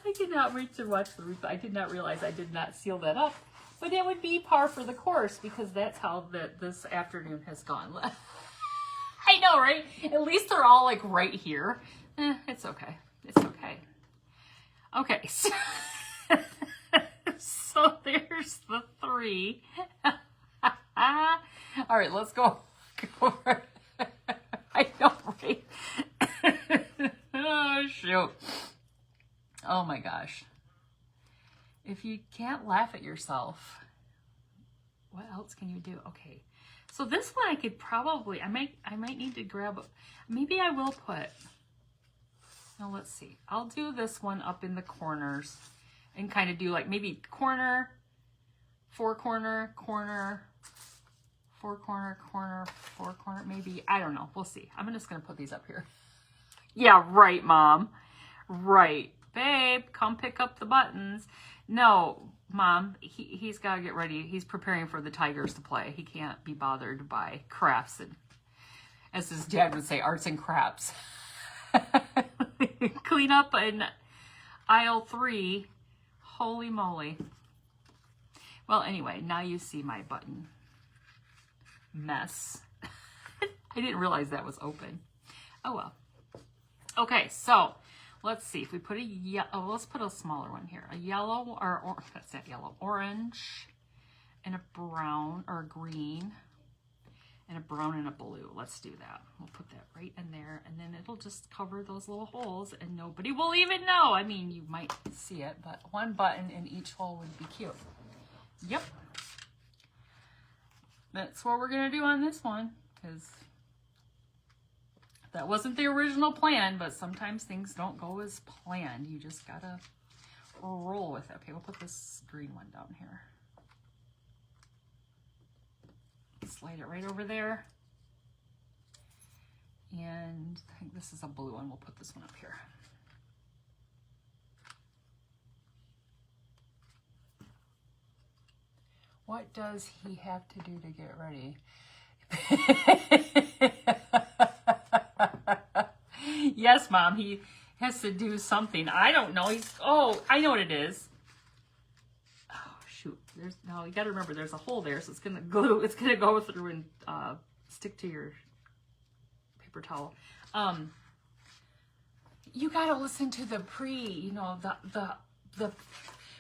I cannot wait to watch the replay. I did not realize I did not seal that up. But it would be par for the course because that's how this afternoon has gone. I know, right? At least they're all like right here. It's okay. It's okay. Okay. So there's the 3. All right, let's go. I know, right? Oh, shoot. Oh, my gosh. If you can't laugh at yourself, what else can you do? Okay. So this one I could probably, I might need to grab, maybe I will put, now let's see. I'll do this one up in the corners and kind of do like maybe corner, 4 corner, corner, 4 corner, corner, 4 corner, maybe, I don't know. We'll see. I'm just going to put these up here. Yeah, right, Mom. Right. Babe, come pick up the buttons. No, Mom, he's got to get ready. He's preparing for the Tigers to play. He can't be bothered by crafts and, as his dad would say, arts and crafts. Clean up in aisle 3. Holy moly. Well, anyway, now you see my button mess. I didn't realize that was open. Oh well. Okay, so let's see if we put a yellow. Let's put a smaller one here. A yellow or that's not yellow, orange, and a brown or a green, and a brown and a blue. Let's do that. We'll put that right in there, and then it'll just cover those little holes, and nobody will even know. I mean, you might see it, but one button in each hole would be cute. Yep. That's what we're gonna do on this one, because that wasn't the original plan, but sometimes things don't go as planned. You just gotta roll with it. Okay, we'll put this green one down here. Slide it right over there. And I think this is a blue one. We'll put this one up here. What does he have to do to get ready? Yes, Mom, he has to do something. I don't know. Oh, I know what it is. Oh, shoot. No, you got to remember there's a hole there, so it's going to glue. It's going to go through and stick to your paper towel. You got to listen to the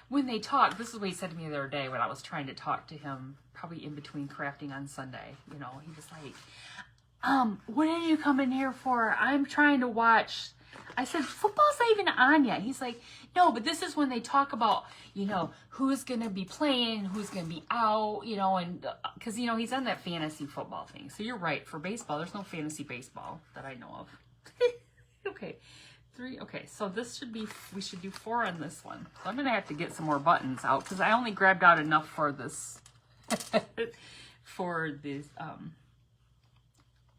when they talk. This is what he said to me the other day when I was trying to talk to him, probably in between crafting on Sunday. You know, he was like, what are you coming here for? I'm trying to watch. I said, football's not even on yet. He's like, no, but this is when they talk about, who's going to be playing, who's going to be out, and because, he's on that fantasy football thing. So you're right. For baseball, there's no fantasy baseball that I know of. Okay. 3. Okay. So we should do 4 on this one. So I'm going to have to get some more buttons out because I only grabbed out enough for this,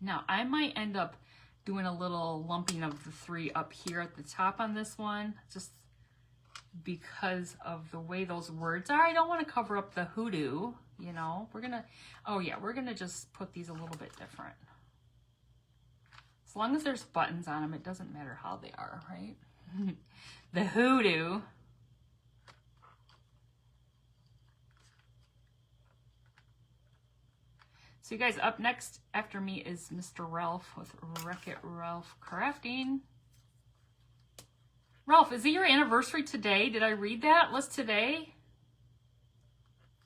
now, I might end up doing a little lumping of the 3 up here at the top on this one, just because of the way those words are. I don't want to cover up the hoodoo, We're going to just put these a little bit different. As long as there's buttons on them, it doesn't matter how they are, right? The hoodoo. So you guys, up next after me is Mr. Ralph with Wreck-It Ralph Crafting. Ralph, is it your anniversary today? Did I read that? Was today?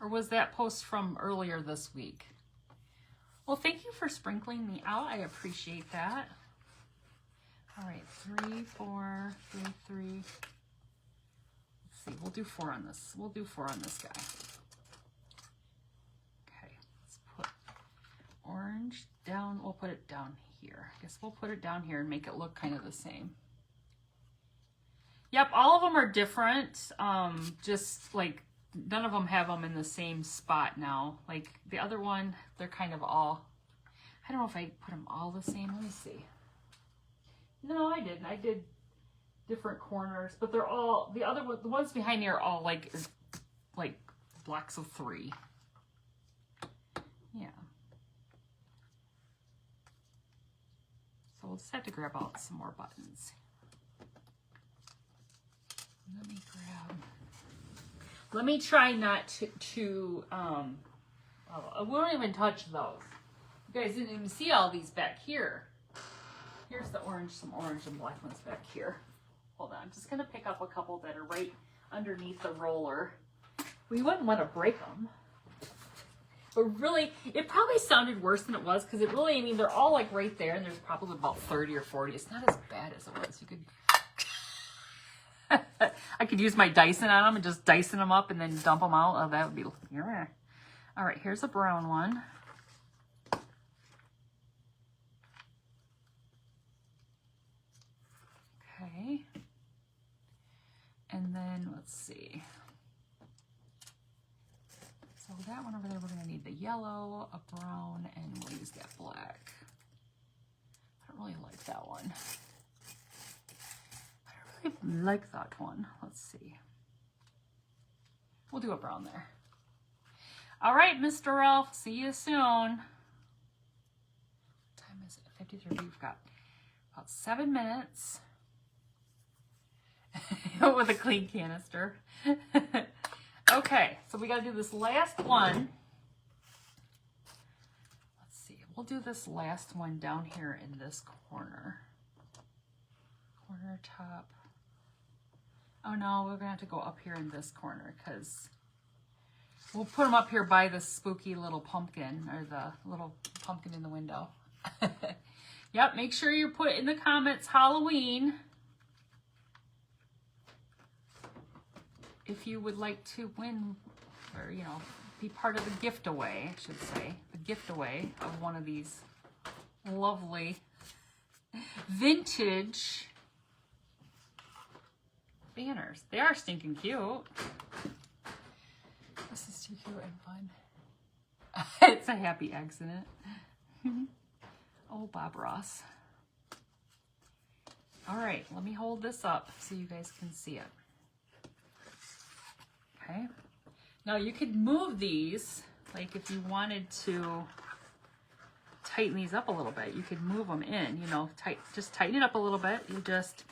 Or was that post from earlier this week? Well, thank you for sprinkling me out. I appreciate that. All right, 3, 4, 3, 3. Let's see, we'll do 4 on this. We'll do 4 on this guy. Orange down, we'll put it down here. I guess we'll put it down here and make it look kind of the same. Yep, all of them are different. Just like none of them have them in the same spot now. Like the other one, they're kind of all, I don't know if I put them all the same. Let me see. No, I didn't. I did different corners, but they're all, the ones behind me are all like blocks of 3. Yeah. So we'll just have to grab out some more buttons. Let me try not to we won't even touch those. You guys didn't even see all these back here. Here's the orange, some orange and black ones back here. Hold on, I'm just gonna pick up a couple that are right underneath the roller. We wouldn't want to break them. But really, it probably sounded worse than it was because it really, they're all like right there and there's probably about 30 or 40. It's not as bad as it was. You could, I could use my Dyson on them and just Dyson them up and then dump them out. Oh, that would be, yeah. All right, here's a brown one. Okay. And then let's see. So that one over there, we're going to need the yellow, a brown, and we'll use that black. I don't really like that one. I don't really like that one. Let's see. We'll do a brown there. All right, Mr. Ralph, see you soon. What time is it? 53. We've got about 7 minutes with a clean canister. Okay, so we got to do this last one. Let's see. We'll do this last one down here in this corner. Corner top. Oh no, we're going to have to go up here in this corner because we'll put them up here by the spooky little pumpkin, or the little pumpkin in the window. Yep, make sure you put in the comments Halloween if you would like to win, or, you know, be part of the gift-away, I should say. The gift-away of one of these lovely vintage banners. They are stinking cute. This is too cute and fun. It's a happy accident. Oh, Bob Ross. All right, let me hold this up so you guys can see it. Okay. Now you could move these, like if you wanted to tighten these up a little bit, you could move them in, you know, just tighten it up a little bit. You just,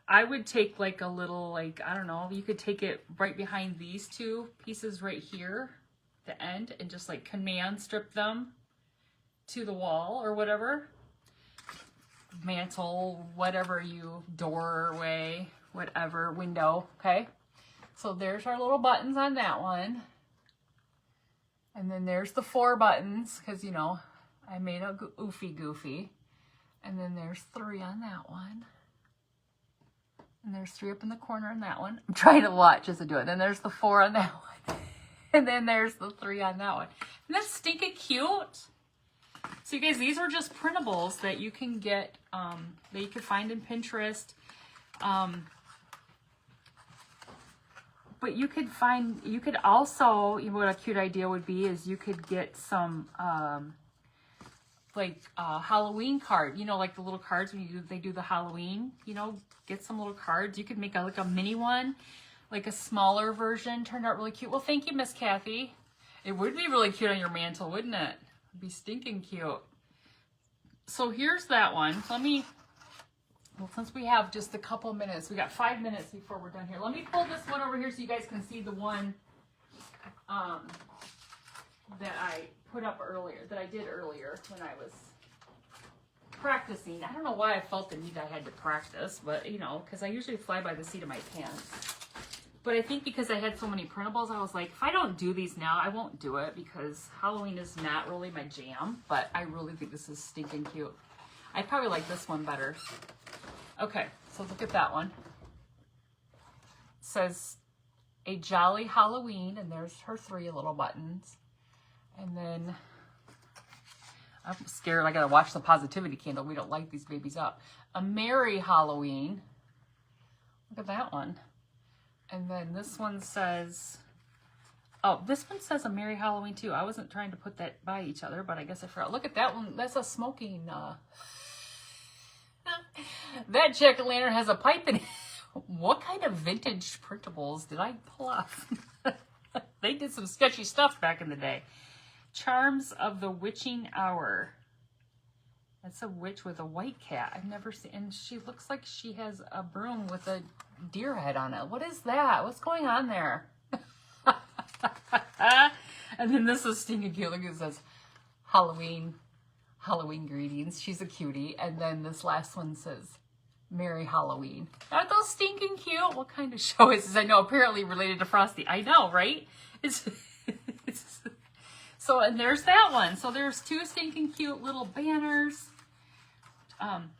I would take like a little, like, I don't know, you could take it right behind these two pieces right here, the end, and just like command strip them to the wall or whatever. Mantle, whatever you, doorway, whatever, window, okay? So there's our little buttons on that one. And then there's the 4 buttons, because, you know, I made a goofy. And then there's 3 on that one. And there's 3 up in the corner on that one. I'm trying to watch as I do it. And there's the 4 on that one. And then there's the 3 on that one. Isn't that stinking cute? So you guys, these are just printables that you can get, that you can find in Pinterest. But you could find, you could also, you know, what a cute idea would be is you could get some, like, Halloween card, you know, like the little cards when they do the Halloween, you know, get some little cards. You could make like a mini one, like a smaller version, turned out really cute. Well, thank you, Miss Kathy. It would be really cute on your mantle, wouldn't it? It'd be stinking cute. So here's that one. Let me, well, since we have just a couple minutes, we got 5 minutes before we're done here. Let me pull this one over here so you guys can see the one that I put up earlier, that I did earlier when I was practicing. I don't know why I felt the need I had to practice, but, you know, because I usually fly by the seat of my pants. But I think because I had so many printables, I was like, if I don't do these now, I won't do it because Halloween is not really my jam. But I really think this is stinking cute. I probably like this one better. Okay, so look at that one. It says, a jolly Halloween, and there's her 3 little buttons. And then, I'm scared, I gotta watch the positivity candle. We don't light these babies up. A merry Halloween. Look at that one. And then this one says, oh, this one says a merry Halloween too. I wasn't trying to put that by each other, but I guess I forgot. Look at that one. That's a smoking, that jack-o'-lantern has a pipe in it. What kind of vintage printables did I pull off? They did some sketchy stuff back in the day. Charms of the Witching Hour. That's a witch with a white cat. I've never seen, and she looks like she has a broom with a deer head on it. What is that? What's going on there? And then this is stinking cute. Look, it says Halloween greetings. She's a cutie. And then this last one says Merry Halloween. Aren't those stinking cute? What kind of show is this? I know, apparently related to Frosty. I know, right? It's so, and there's that one. So there's 2 stinking cute little banners.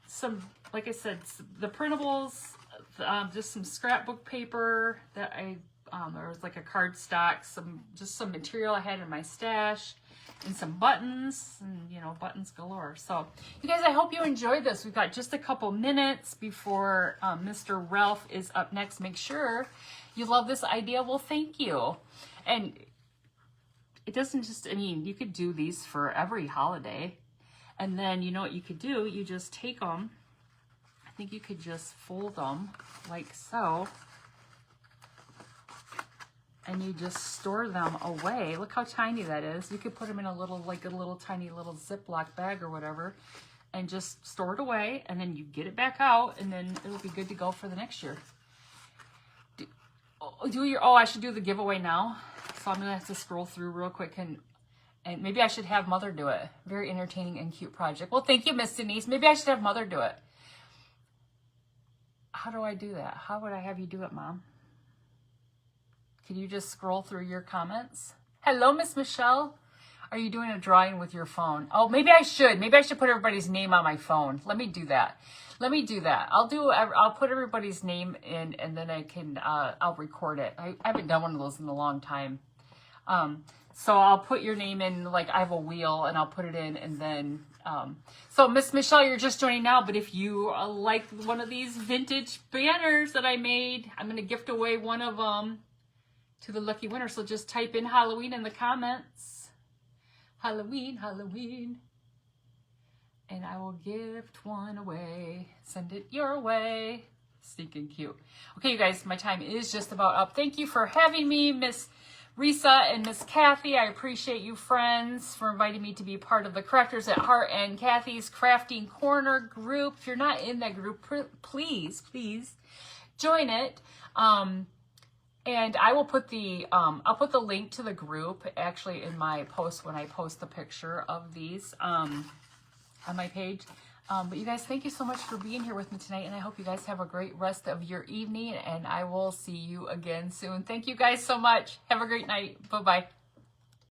Some, like I said, the printables, just some scrapbook paper that there was like a card stock, just some material I had in my stash, and some buttons, and, you know, buttons galore. So, you guys, I hope you enjoyed this. We've got just a couple minutes before Mr. Ralph is up next. Make sure you love this idea. Well, thank you. And it doesn't just, I mean, you could do these for every holiday. And then, you know what you could do? You just take them. I think you could just fold them like so. and you just store them away. Look how tiny that is. You could put them in a little, like a little tiny little Ziploc bag or whatever, and just store it away, and then you get it back out, and then it'll be good to go for the next year. I should do the giveaway now. So I'm gonna have to scroll through real quick, and maybe I should have Mother do it. Very entertaining and cute project. Well, thank you, Miss Denise. Maybe I should have Mother do it. How do I do that? How would I have you do it, Mom? Can you just scroll through your comments? Hello, Miss Michelle. Are you doing a drawing with your phone? Oh, maybe I should. Maybe I should put everybody's name on my phone. Let me do that. I'll put everybody's name in, and then I can, I'll record it. I haven't done one of those in a long time. So I'll put your name in, like I have a wheel, and I'll put it in, and then, so Miss Michelle, you're just joining now, but if you like one of these vintage banners that I made, I'm going to gift away one of them to the lucky winner. So just type in Halloween in the comments. Halloween, Halloween. And I will gift one away. Send it your way. Stinking cute. Okay, you guys, my time is just about up. Thank you for having me, Miss Risa and Miss Kathy. I appreciate you, friends, for inviting me to be part of the Crafters at Heart and Kathy's Crafting Corner group. If you're not in that group, please join it. And I will put the I'll put the link to the group actually in my post when I post the picture of these on my page. But you guys, thank you so much for being here with me tonight, and I hope you guys have a great rest of your evening, and I will see you again soon. Thank you guys so much. Have a great night. Bye-bye.